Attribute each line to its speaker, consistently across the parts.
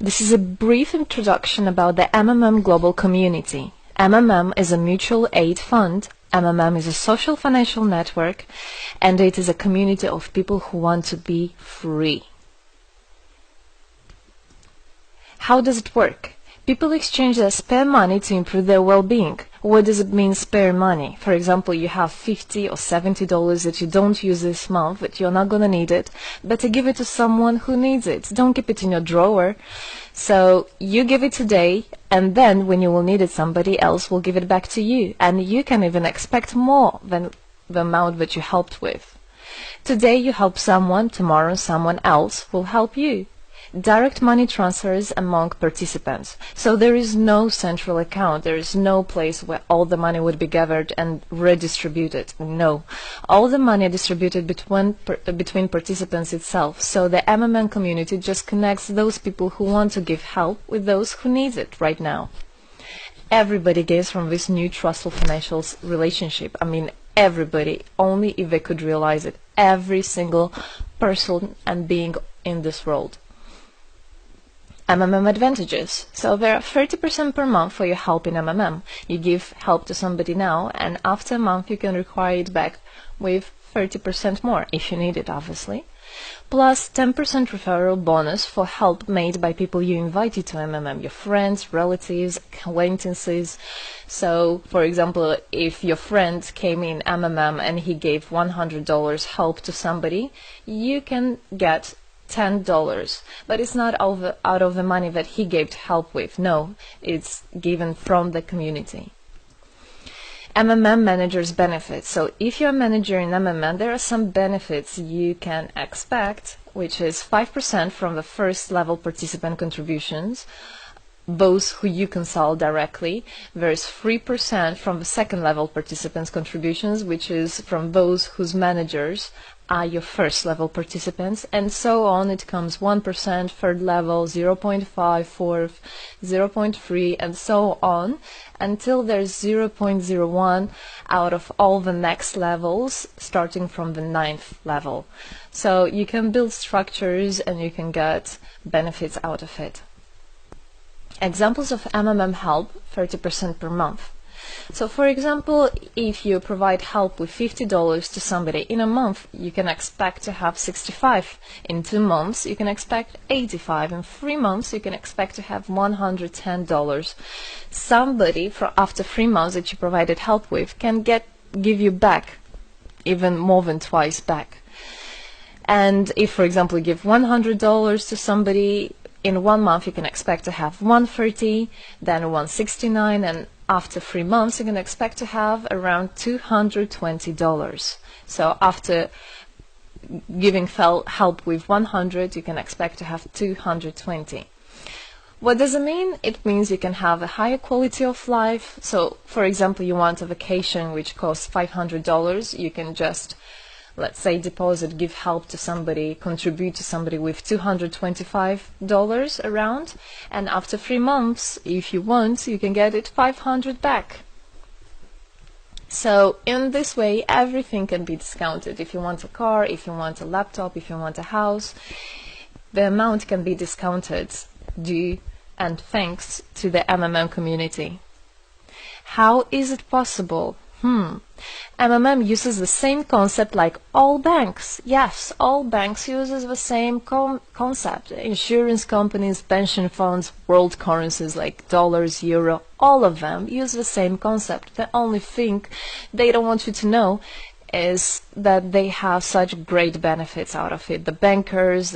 Speaker 1: This is a brief introduction about the MMM Global Community. MMM is a mutual aid fund. MMM is a social financial network, and it is a community of people who want to be free. How does it work? People exchange their spare money to improve their well-being. What does it mean, spare money? For example, you have $50 or $70 that you don't use this month, but you're not gonna need it. Better give it to someone who needs it. Don't keep it in your drawer. So you give it today, and then when you will need it, somebody else will give it back to you. And you can even expect more than the amount that you helped with. Today you help someone, tomorrow someone else will help you. Direct money transfers among participants. So there is no central account. There is no place where all the money would be gathered and redistributed. No. All the money distributed between participants itself. So the MMM community just connects those people who want to give help with those who need it right now. Everybody gains from this new trustful financial relationship. I mean, everybody, only if they could realize it. Every single person and being in this world. MMM advantages. So there are 30% per month for your help in MMM. You give help to somebody now, and after a month you can require it back with 30% more, if you need it, obviously. Plus 10% referral bonus for help made by people you invited to MMM, your friends, relatives, acquaintances. So, for example, if your friend came in MMM and he gave $100 help to somebody, you can get $10, but it's not out of the money that he gave to help with. No, it's given from the community. MMM managers benefits. So if you're a manager in MMM, there are some benefits you can expect, which is 5% from the first level participant contributions, those who you consult directly. There's 3% from the second level participants contributions, which is from those whose managers are your first level participants, and so on. It comes 1%, third level, 0.5, fourth, 0.3, and so on, until there's 0.01 out of all the next levels, starting from the 9th level. So you can build structures and you can get benefits out of it. Examples of MMM help, 30% per month. So for example, if you provide help with $50 to somebody in a month, you can expect to have 65. In 2 months, you can expect 85. In 3 months, you can expect to have $110. Somebody after 3 months that you provided help with can give you back even more than twice back. And if, for example, you give $100 to somebody, in 1 month you can expect to have 130, then 169, and after 3 months you can expect to have around $220. So after giving help with 100, you can expect to have 220. What does it mean? It means you can have a higher quality of life. So for example, you want a vacation which costs $500, you can just, let's say, deposit, give help to somebody, contribute to somebody with $225 around, and after 3 months, if you want, you can get it $500 back. So in this way, everything can be discounted. If you want a car, if you want a laptop, if you want a house, the amount can be discounted due and thanks to the MMM community. How is it possible? MMM uses the same concept like all banks. Yes, all banks uses the same concept. Insurance companies, pension funds, world currencies like dollars, euro, all of them use the same concept. The only thing they don't want you to know is that they have such great benefits out of it. The bankers,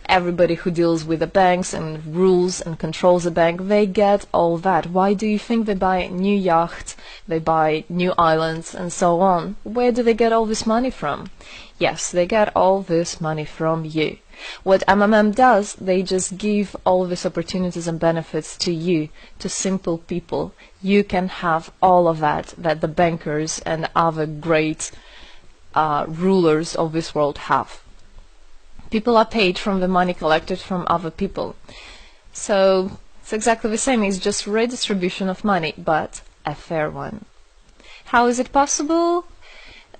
Speaker 1: everybody who deals with the banks and rules and controls the bank, they get all that. Why do you think they buy new yachts, they buy new islands, and so on? Where do they get all this money from? Yes, they get all this money from you. What MMM does, they just give all these opportunities and benefits to you, to simple people. You can have all of that the bankers and other great rulers of this world have. People are paid from the money collected from other people. So it's exactly the same. It's just redistribution of money, but a fair one. How is it possible?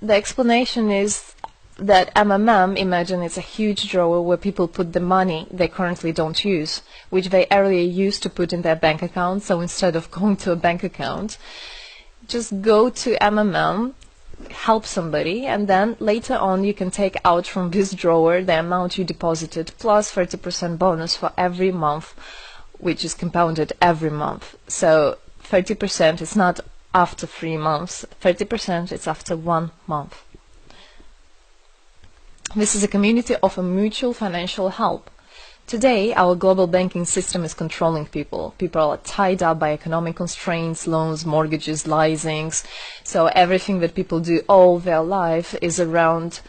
Speaker 1: The explanation is that MMM, imagine it's a huge drawer where people put the money they currently don't use, which they earlier used to put in their bank account. So instead of going to a bank account, just go to MMM, help somebody, and then later on you can take out from this drawer the amount you deposited plus 30% bonus for every month, which is compounded every month. So 30% is not after 3 months, 30% is after 1 month. This is a community of a mutual financial help. Today, our global banking system is controlling people. People are tied up by economic constraints, loans, mortgages, leasings. So everything that people do all their life is around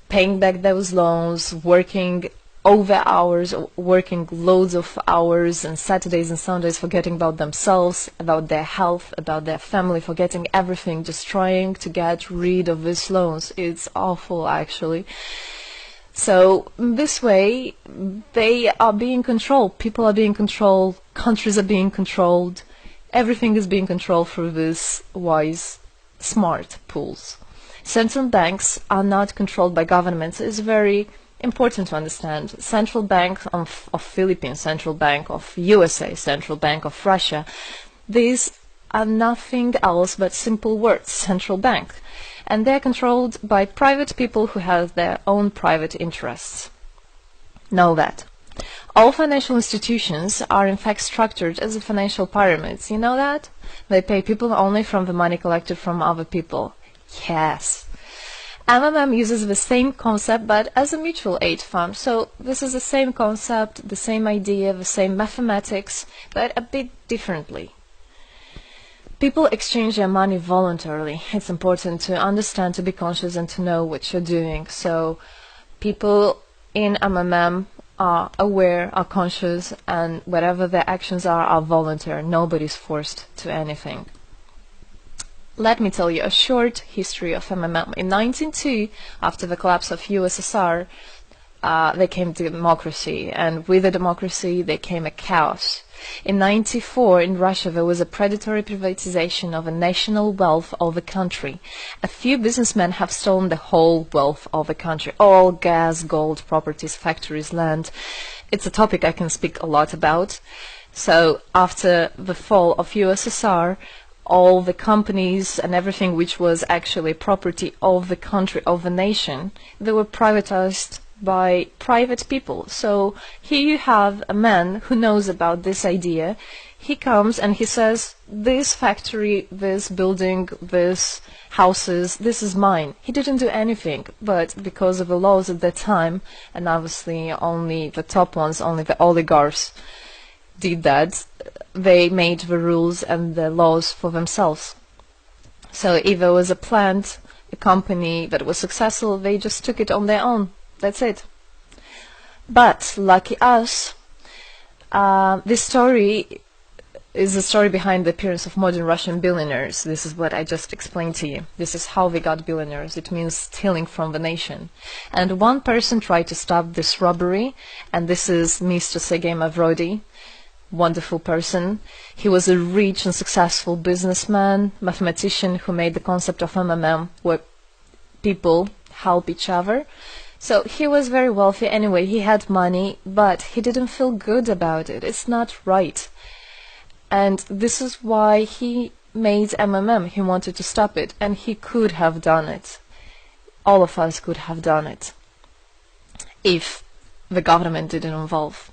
Speaker 1: paying back those loans, working over hours, working loads of hours and Saturdays and Sundays, forgetting about themselves, about their health, about their family, forgetting everything, just trying to get rid of these loans. It's awful, actually. So this way, they are being controlled. People are being controlled. Countries are being controlled. Everything is being controlled through these wise, smart pools. Central banks are not controlled by governments. It's very important to understand. Central Bank of Philippines, Central Bank of USA, Central Bank of Russia. These are nothing else but simple words, central bank. And they're controlled by private people who have their own private interests. Know that. All financial institutions are in fact structured as financial pyramids. You know that? They pay people only from the money collected from other people. Yes. MMM uses the same concept but as a mutual aid fund. So this is the same concept, the same idea, the same mathematics, but a bit differently. People exchange their money voluntarily. It's important to understand, to be conscious and to know what you're doing. So people in MMM are aware, are conscious, and whatever their actions are voluntary. Nobody's forced to anything. Let me tell you a short history of MMM. In 1902, after the collapse of USSR, there came democracy, and with the democracy there came a chaos. In 1994, in Russia, there was a predatory privatization of a national wealth of the country. A few businessmen have stolen the whole wealth of the country, all gas, gold, properties, factories, land. It's a topic I can speak a lot about. So after the fall of USSR, all the companies and everything which was actually property of the country, of the nation, they were privatized by private people. So here you have a man who knows about this idea. He comes and he says, this factory, this building, this houses, this is mine. He didn't do anything, but because of the laws at that time, and obviously only the top ones, only the oligarchs did that, they made the rules and the laws for themselves. So if there was a plant, a company that was successful, they just took it on their own. That's it. But lucky us, this story is the story behind the appearance of modern Russian billionaires. This is what I just explained to you. This is how they got billionaires. It means stealing from the nation. And one person tried to stop this robbery, and this is Mr. Sergei Mavrodi. Wonderful person. He was a rich and successful businessman, mathematician who made the concept of MMM, where people help each other. So he was very wealthy anyway, he had money, but he didn't feel good about it. It's not right. And this is why he made MMM. He wanted to stop it, and he could have done it. All of us could have done it if the government didn't involve.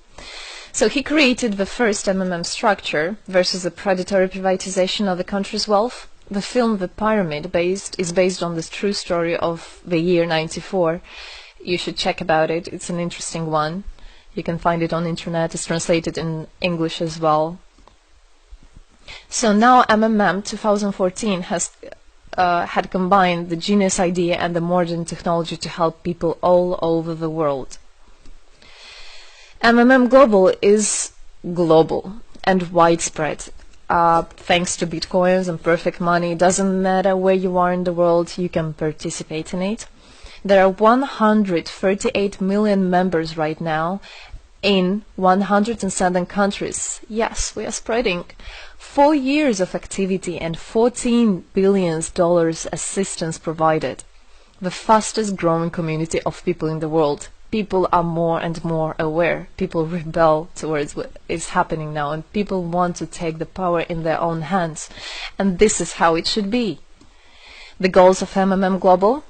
Speaker 1: So he created the first MMM structure versus the predatory privatization of the country's wealth. The film The Pyramid is based on this true story of the year 94. You should check about it. It's an interesting one. You can find it on the internet. It's translated in English as well. So now MMM 2014 has had combined the genius idea and the modern technology to help people all over the world. MMM Global is global and widespread. Thanks to Bitcoins and perfect money, it doesn't matter where you are in the world, you can participate in it. There are 138 million members right now in 107 countries. Yes, we are spreading. 4 years of activity and $14 billion assistance provided. the fastest growing community of people in the world. People are more and more aware. People rebel towards what is happening now, and people want to take the power in their own hands. And this is how it should be. The goals of MMM Global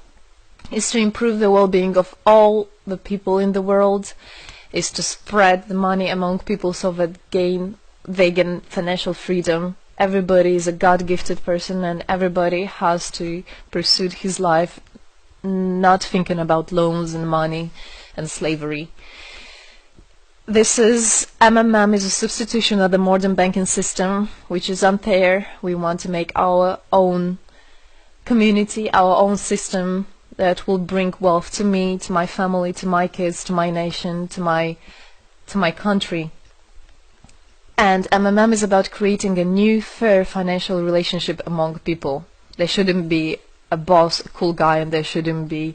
Speaker 1: is to improve the well-being of all the people in the world, is to spread the money among people so that they gain financial freedom. Everybody is a God-gifted person, and everybody has to pursue his life not thinking about loans and money and slavery. This is MMM is a substitution of the modern banking system, which is unfair. We want to make our own community, our own system that will bring wealth to me, to my family, to my kids, to my nation, to my country. And MMM is about creating a new, fair financial relationship among people. There shouldn't be a boss, a cool guy, and there shouldn't be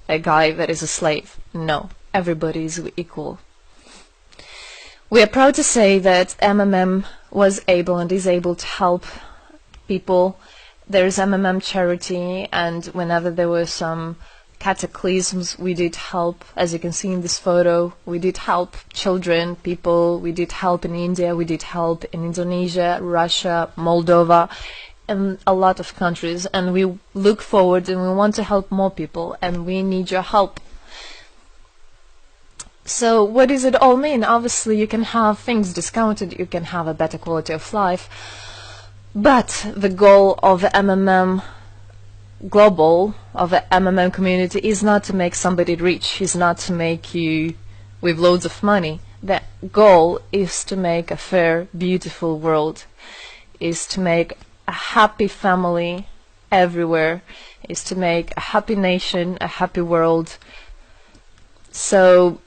Speaker 1: a guy that is a slave. No, everybody is equal. We are proud to say that MMM was able and is able to help people. There is MMM charity, and whenever there were some cataclysms, we did help. As you can see in this photo, we did help children, people. We did help in India, we did help in Indonesia, Russia, Moldova, and a lot of countries. And we look forward and we want to help more people, and we need your help. So what does it all mean? Obviously you can have things discounted, you can have a better quality of life, but the goal of the MMM Global, of the MMM community, is not to make somebody rich, is not to make you with loads of money. The goal is to make a fair, beautiful world, is to make a happy family everywhere, is to make a happy nation, a happy world. So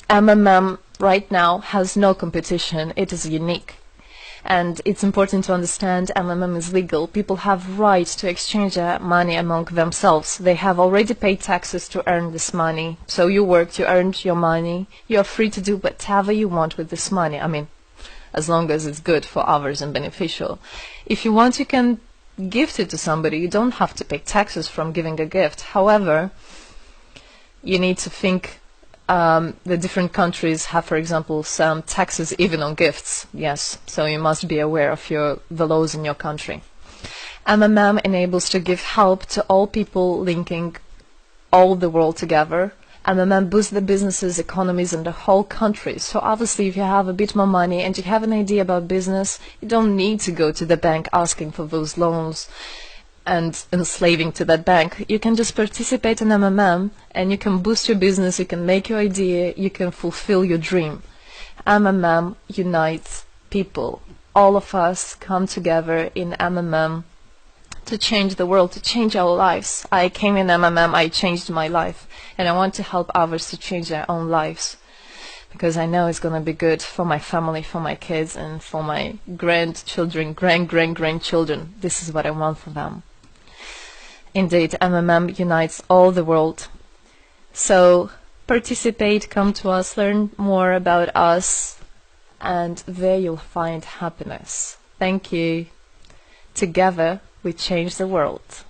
Speaker 1: MMM right now has no competition, it is unique. And it's important to understand MMM is legal. People have right to exchange their money among themselves. They have already paid taxes to earn this money. So you worked, you earned your money. You're free to do whatever you want with this money. I mean, as long as it's good for others and beneficial. If you want, you can gift it to somebody. You don't have to pay taxes from giving a gift. However, you need to think the different countries have, for example, some taxes even on gifts. Yes, so you must be aware of the laws in your country. MMM enables to give help to all people, linking all the world together. MMM boosts the businesses, economies, and the whole country. So obviously, if you have a bit more money and you have an idea about business, you don't need to go to the bank asking for those loans and enslaving to that bank. You can just participate in MMM and you can boost your business, you can make your idea, you can fulfill your dream. MMM unites people. All of us come together in MMM to change the world, to change our lives. I came in MMM, I changed my life, and I want to help others to change their own lives, because I know it's going to be good for my family, for my kids, and for my grandchildren, grandchildren. This is what I want for them. Indeed, MMM unites all the world. So participate, come to us, learn more about us, and there you'll find happiness. Thank you. Together we change the world.